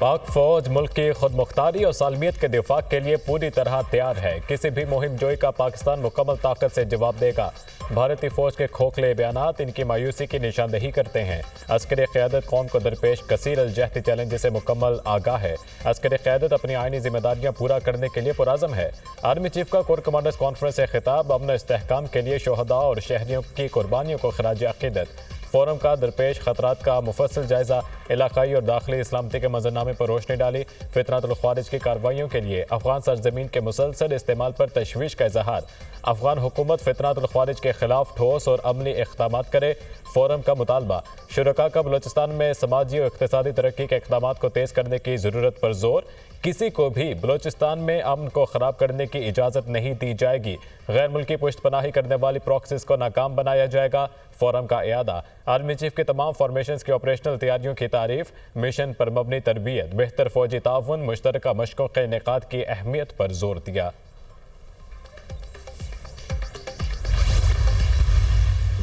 पाक फौज मुल्क की खुद मुख्तारी और सालमियत के दिफा के लिए पूरी तरह तैयार है। किसी भी मुहिम जोई का पाकिस्तान मुकम्मल ताकत से जवाब देगा। भारतीय फौज के खोखले बयानात इनकी मायूसी की निशानदेही करते हैं। अस्करी क़यादत कौम को दरपेश कसीर अलजहती चैलेंज से मुकम्मल आगाह है। अस्करी क़यादत अपनी आइनी जिम्मेदारियां पूरा करने के लिए पुराज़म है। आर्मी चीफ का कोर कमांडर्स कॉन्फ्रेंस से खिताब, अमन इस्तेहकाम के लिए शोहदा और शहरियों की कुर्बानियों को खराज अक़ीदत। फोरम का दरपेश खतरात का मुफस्सिल जायजा, इलाकाई और दाखिली इस्लामती के मंजरनामे पर रोशनी डाली। फितनातुल ख्वारिज की कार्रवाइयों के लिए अफगान सरजमीन के मुसलसल इस्तेमाल पर तशवीश का इजहार। अफगान हुकूमत फितनातुल ख्वारिज के खिलाफ ठोस और अमली इक़दाम करे। फोरम का मुतालबा, शुरका का बलोचिस्तान में समाजी और इक़्तिसादी तरक्की के इक़दाम को तेज़ करने की ज़रूरत पर जोर। किसी को भी बलोचिस्तान में अमन को ख़राब करने की इजाज़त नहीं दी जाएगी। गैर मुल्की पुश्तपनाही करने वाली प्रॉक्सिस को नाकाम बनाया जाएगा। फोरम का इयादा, आर्मी चीफ की तमाम फॉर्मेशंस की ऑपरेशनल तैयारियों की तारीफ। मिशन पर मबनी तरबियत, बेहतर फौजी ताउन, मुश्तरका मशकों के इनेकाद की अहमियत पर जोर दिया।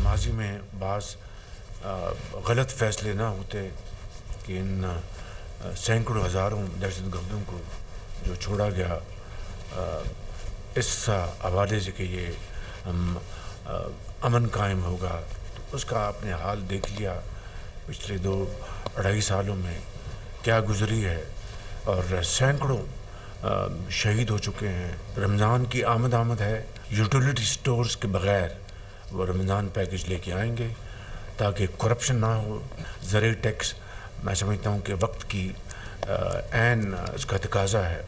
माजी में बाज़ गलत फैसले ना होते कि इन सैकड़ों हज़ारों दहशतगर्दों को जो छोड़ा गया, इस हवाले से कि ये अमन कायम होगा, तो उसका आपने हाल देख लिया। पिछले 2-2.5 सालों में क्या गुजरी है और सैकड़ों शहीद हो चुके हैं। रमज़ान की आमद है। यूटिलिटी स्टोर्स के बग़ैर वो रमज़ान पैकेज लेके आएंगे ताकि करप्शन ना हो। ज़रूरी टैक्स, मैं समझता हूँ कि वक्त की ऐन इसका तकाज़ा है।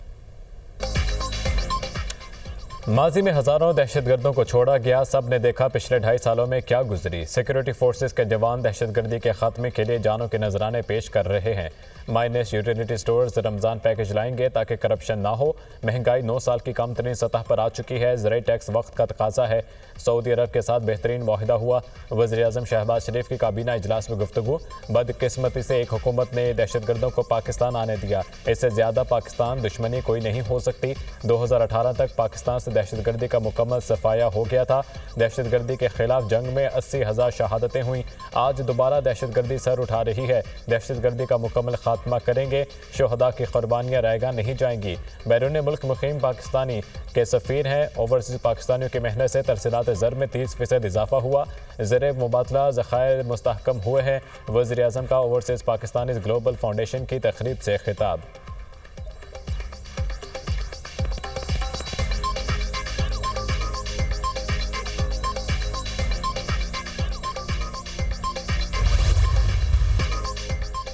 माजी में हज़ारों दहशतगर्दों को छोड़ा गया। सब ने देखा पिछले 2.5 सालों में क्या गुजरी। सिक्योरिटी फोर्सेस के जवान दहशतगर्दी के खात्मे के लिए जानों के नजराने पेश कर रहे हैं। Minus utility stores Ramzan package लाएंगे ताकि करप्शन ना हो। महंगाई 9 साल की कम तरीन सतह पर आ चुकी है। ज़रूरी टैक्स वक्त का तकाजा है। सऊदी अरब के साथ बेहतरीन मुआहिदा हुआ। वज़ीर-ए-आज़म शहबाज शरीफ की काबीना इजलास में गुफ्तगू। बदकिस्मती से एक हुकूमत ने दहशतगर्दों को पाकिस्तान आने दिया। इससे ज़्यादा पाकिस्तान दुश्मनी कोई नहीं हो सकती। 2018 तक पाकिस्तान से दहशतगर्दी का मुकम्मल सफाया हो गया था। दहशतगर्दी के खिलाफ जंग में 80,000 शहादतें हुई। आज दोबारा दहशतगर्दी सर उठा रही है। दहशतगर्दी का मुकम्मल खात्मा करेंगे। शोहदा की कुर्बानियां रायगा नहीं जाएंगी। बैरून मुल्क मुकीम पाकिस्तानी के सफ़ीर हैं। ओवरसीज़ पाकिस्तानियों की मेहनत से तरसीलात ज़र में 30% इजाफा हुआ। ज़र मुबादला ज़खायर मुस्तहकम हुए हैं। वज़ीर-ए-आज़म का ओवरसीज़ पाकिस्तानी ग्लोबल फाउंडेशन की तकरीब से खिताब।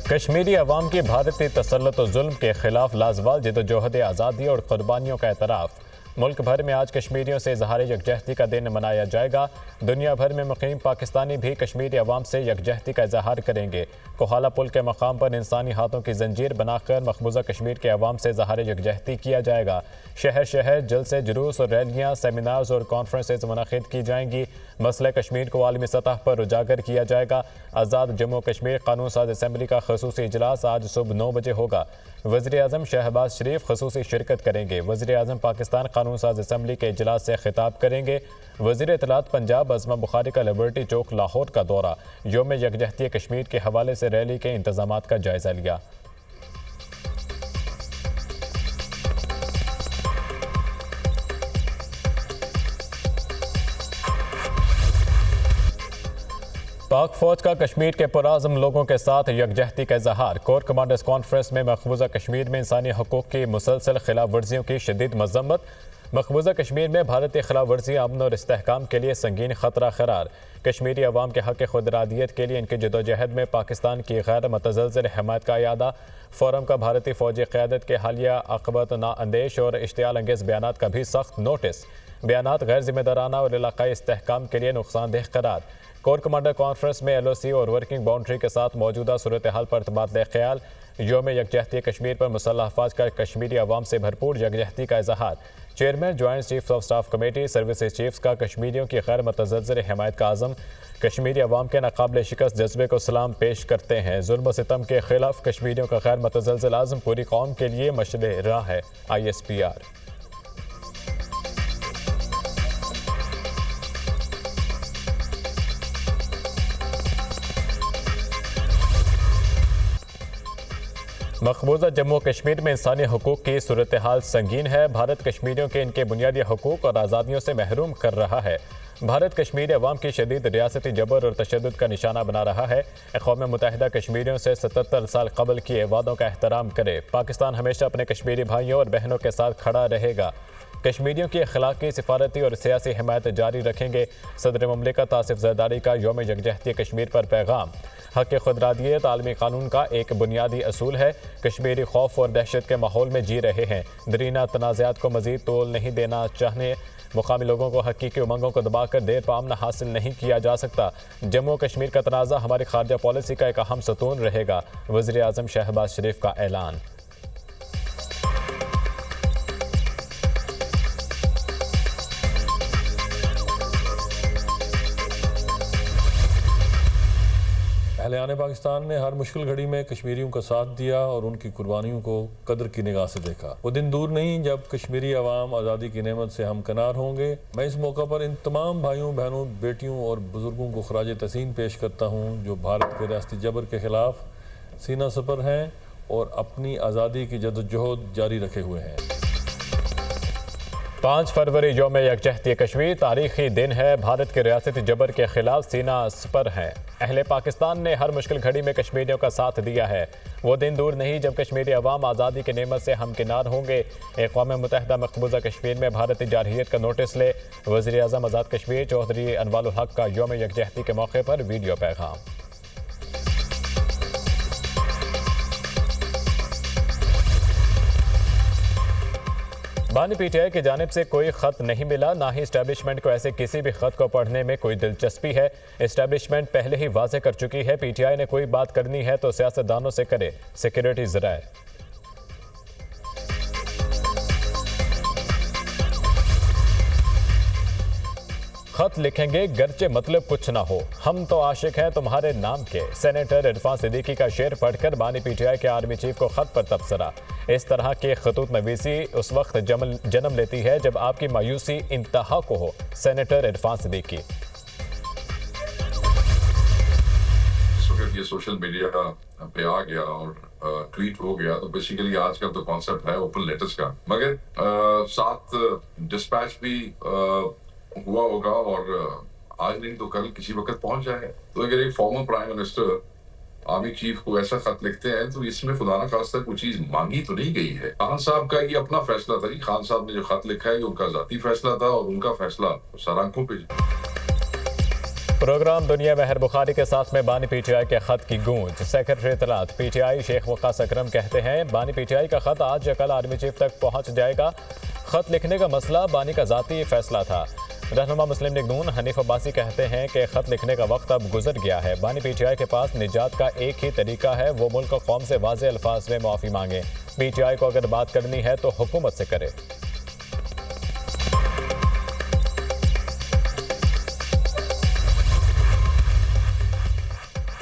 कश्मीरी अवाम की भारतीय तसल्लुत और जुल्म के खिलाफ लाजवाल जदोजहद आज़ादी और कुर्बानियों का एतराफ़। मुल्क भर में आज कश्मीरियों से इज़हार यकजहती का दिन मनाया जाएगा। दुनिया भर में मुकीम पाकिस्तानी भी कश्मीरी अवाम से यकजहती का इज़हार करेंगे। कोहाला पुल के मकाम पर इंसानी हाथों की जंजीर बनाकर मकबूजा कश्मीर के अवाम से इज़हार यकजहती किया जाएगा। शहर शहर जलसे, जुलूस और रैलियाँ, सेमिनार्स और कॉन्फ्रेंसेज मुनक़िद की जाएंगी। मसले कश्मीर को आलमी सतह पर उजागर किया जाएगा। आज़ाद जम्मू कश्मीर कानून साज असम्बली का खसूसी इजलास आज सुबह 9 बजे होगा। वज़ीर-ए-आज़म शहबाज शरीफ खसूसी शिरकत करेंगे। वज़ीर-ए-आज़म पाकिस्तान कानून साज असम्बली के इजलास से खिताब करेंगे। वज़ीर इत्तलात पंजाब अज़मा बुखारी का लिबर्टी चौक लाहौर का दौरा। यौम यकजहती कश्मीर के हवाले से रैली के इंतज़ामात का जायज़ा लिया। पाक फौज का कश्मीर के पुराज़म लोगों के साथ यकजहती का इजहार। कोर कमांडर्स कॉन्फ्रेंस में मकबूजा कश्मीर में इंसानी हकूक़ की मुसलसल खिलाफ वर्जियों की शदीद मज़म्मत। मकबूजा कश्मीर में भारतीय खिलाफ वर्जी अमन और इस्तेहकाम के लिए संगीन खतरा करार। कश्मीरी अवाम के हक़ खुदरादियत के लिए इनकी जदोजहद में पाकिस्तान की गैर मुतज़लज़ल हिमायत का इयादा। फोरम का भारतीय फौजी क़यादत के हालिया अक़बत नाअंदेश और इश्तियाल अंगेज़ बयानात का भी सख्त नोटिस। बयानात गैर ज़िम्मेदाराना और इलाक़ाई इस्तेहकाम के लिए नुकसानदेह करार। कोर कमांडर कॉन्फ्रेंस में LOC और वर्किंग बाउंड्री के साथ मौजूदा सूरत हाल पर तबादला ख्याल। यौम यकजहती कश्मीर पर मुसल्लह अफवाज का कश्मीरी अवाम से भरपूर यकजहती का इजहार। Chairman joint chief of staff committee services chiefs का कश्मीरियों की गैर मुतज़लज़ल हिमायत का आज़म। कश्मीरी अवाम के नाकाबिल शिकस्त जज्बे को सलाम पेश करते हैं। जुल्म सितम के खिलाफ कश्मीरियों का गैर मुतज़लज़ल आज़म पूरी कौम के लिए मशअल राह है। ISPR। मकबूजा जम्मू कश्मीर में इंसानी हकूक़ की सूरत हाल संगीन है। भारत कश्मीरियों के इनके बुनियादी हकूक़ और आज़ादियों से महरूम कर रहा है। भारत कश्मीरी अवाम की शदीद रियासती जबर और तशद्दुद का निशाना बना रहा है। अक़वाम मुत्तहिदा कश्मीरियों से 77 साल कबल किए वादों का एहतराम करे। पाकिस्तान हमेशा अपने कश्मीरी भाइयों और बहनों के साथ खड़ा रहेगा। कश्मीरियों की अखलाकी, सिफारती और सियासी हिमायत जारी रखेंगे। सदर मुमलिकत आसिफ ज़रदारी का यौम यकजहती कश्मीर पर पैगाम। हक़ खुदरादियत आलमी कानून का एक बुनियादी असूल है। कश्मीरी खौफ और दहशत के माहौल में जी रहे हैं। दरीना तनाज़ात को मज़ीद तोल नहीं देना चाहिए। मुकामी लोगों को हकीकी उमंगों को दबाकर देर पामन हासिल नहीं किया जा सकता। जम्मू कश्मीर का तनाज़ा हमारी खारजा पॉलिसी का एक अहम सतून रहेगा। वज़ीर आज़म शहबाज शरीफ का ऐलान। अहले पाकिस्तान ने हर मुश्किल घड़ी में कश्मीरियों का साथ दिया और उनकी कुर्बानियों को कदर की निगाह से देखा। वो दिन दूर नहीं जब कश्मीरी अवाम आज़ादी की नेमत से हमकनार होंगे। मैं इस मौका पर इन तमाम भाइयों, बहनों, बेटियों और बुजुर्गों को खराज तहसीन पेश करता हूँ जो भारत के रियासती जबर के खिलाफ सीना सपर हैं और अपनी आज़ादी की जदोजहद जारी रखे हुए हैं। 5 फरवरी यौम यकजहती कश्मीर तारीखी दिन है। भारत के रियासती जबर के खिलाफ सीना सपर हैं। अहले पाकिस्तान ने हर मुश्किल घड़ी में कश्मीरियों का साथ दिया है। वो दिन दूर नहीं जब कश्मीरी अवाम आज़ादी की नेमत से हमकिनार होंगे। अक़वाम मुत्तहिदा मकबूजा कश्मीर में भारतीय जारहियत का नोटिस ले। वज़ीर आज़म आज़ाद कश्मीर चौधरी अनवारुल हक का यौम यकजहती के मौके पर वीडियो पैगाम। बानी पीटीआई की जानिब से कोई ख़त नहीं मिला, ना ही इस्टेब्लिशमेंट को ऐसे किसी भी ख़त को पढ़ने में कोई दिलचस्पी है। इस्टेब्लिशमेंट पहले ही वाज़ेह कर चुकी है, पीटीआई ने कोई बात करनी है तो सियासतदानों से करे। सिक्योरिटी ज़राए खत लिखेंगे गरचे मतलब कुछ ना हो, हम तो आशिक हैं तुम्हारे नाम के। सेनेटर इरफान सिद्दीकी का शेर पढ़कर बानी पीटीआई के आर्मी चीफ को खत पर तबसरा। इस तरह के खतूत नवीसी उस वक्त जन्म लेती है जब आपकी मायूसी इंतहा को हो। सेनेटर इरफान सिद्दीकी। ये सोशल मीडिया पे आ गया और ट्वीट हो गया तो बेसिकली आजकल तो कॉन्सेप्ट है ओपन लेटर्स का, मगर साथ डिस्पैच भी हुआ होगा और आज नहीं तो कल किसी वक्त पहुंच जाएगा। तो अगर एक former prime minister army chief को ऐसा खत लिखते हैं तो इसमें खुदा ना खास्ता कोई चीज मांगी तो नहीं गई है। खान साहब का ये अपना फैसला था। खान साहब ने जो खत लिखा है ये उनका जाती फैसला था और उनका फैसला सरांखों पे। प्रोग्राम दुनिया में हर बुखारी के साथ में बानी पीटीआई के खत की गूंज। सेक्रेटरी इत्तलात पीटीआई शेख वकास अकरम कहते हैं बानी पीटीआई का खत आज या कल आर्मी चीफ तक पहुंच जाएगा। खत लिखने का मसला बानी का जाती फैसला था। रहनुमा मुस्लिम लीग नून हनीफ अब्बासी कहते हैं कि खत लिखने का वक्त अब गुजर गया है। बानी पीटीआई के पास निजात का एक ही तरीका है, वो मुल्क और कौम से वाज़ेह अल्फाज में माफ़ी मांगे। पीटीआई को अगर बात करनी है तो हुकूमत से करे।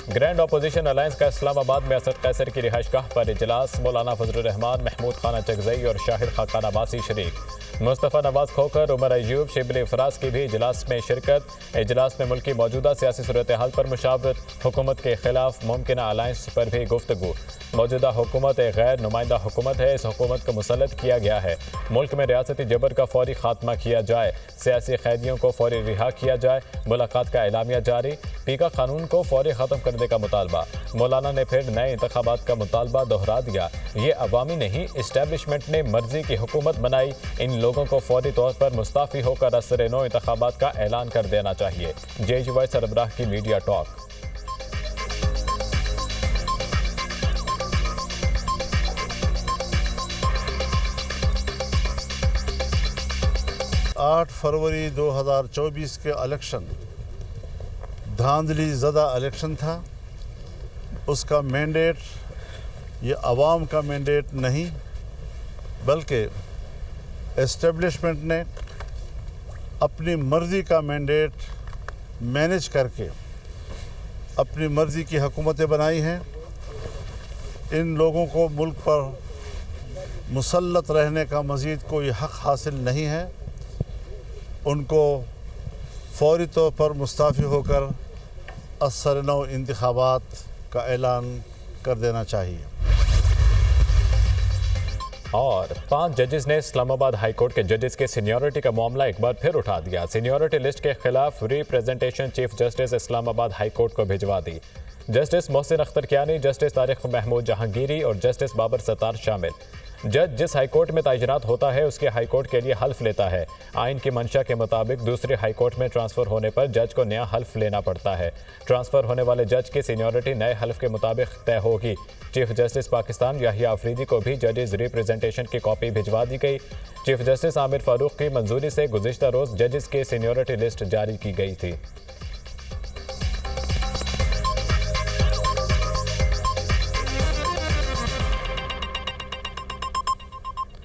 ग्रैंड अपोजिशन अलायंस का इस्लामाबाद में असद कैसर की रिहाइशगाह पर इजलास। मौलाना फजलुर रहमान, महमूद खान चगजई और शाहिद खाकान अब्बासी शरीक। मुस्तफ़ा नवाज खोकर, उमर अयूब, शिबली फराज की भी इजलास में शिरकत। इजलास में मुल्क की मौजूदा सियासी सूरत हाल पर मुशावरत, हुकूमत के खिलाफ मुमकिन अलायंस पर भी गुफ्तगू। मौजूदा हुकूमत एक गैर नुमाइंदा हुकूमत है, इस हुकूमत को मुसल्लत किया गया है। मुल्क में रियासती जबर का फौरी खात्मा किया जाए, सियासी कैदियों को फौरी रिहा किया जाए। मुलाकात का एलामिया जारी। पीका कानून को फौरी ख़त्म करने का मुतालबा। मौलाना ने फिर नए इंतखाबात का मुतालबा दोहरा दिया। ये अवामी नहीं, इस्टेब्लिशमेंट ने मर्जी की हुकूमत बनाई। इन लोगों को फौरी तौर पर मुस्ताफ़ी होकर असर नौ इंतखाबात का ऐलान कर देना चाहिए। JUI सरबराह की मीडिया टॉक। 8 फरवरी 2024 के इलेक्शन धांधली ज़दा इलेक्शन था। उसका मैंडेट ये अवाम का मैंडेट नहीं बल्कि एस्टेब्लिशमेंट ने अपनी मर्ज़ी का मैंडेट मैनेज करके अपनी मर्ज़ी की हुकूमतें बनाई हैं। इन लोगों को मुल्क पर मुसल्लत रहने का मज़ीद कोई हक़ हासिल नहीं है। उनको फौरी तौर पर मुस्ताफ़ी होकर असर नौ इंतखाबात का ऐलान कर देना चाहिए। और 5 जजेस ने इस्लामाबाद हाई कोर्ट के जजेस के सीनियरिटी का मामला एक बार फिर उठा दिया। सीनियरिटी लिस्ट के खिलाफ representation chief justice Islamabad high court को भिजवा दी। जस्टिस मोहसिन अख्तर कियानी, जस्टिस तारिक महमूद जहांगीरी और जस्टिस बाबर सत्तार शामिल। जज जिस हाईकोर्ट में तैनात होता है उसके हाईकोर्ट के लिए हल्फ लेता है। आइन की मंशा के मुताबिक दूसरे हाईकोर्ट में ट्रांसफर होने पर जज को नया हल्फ लेना पड़ता है। ट्रांसफर होने वाले जज की सीनियरिटी नए हल्फ के मुताबिक तय होगी। चीफ जस्टिस पाकिस्तान याहिया अफरीदी को भी जजेस रिप्रेजेंटेशन की कॉपी भिजवा दी गई। चीफ जस्टिस आमिर फारूक की मंजूरी से गुज़िश्ता रोज़ जजेस की सीनियरिटी लिस्ट जारी की गई थी।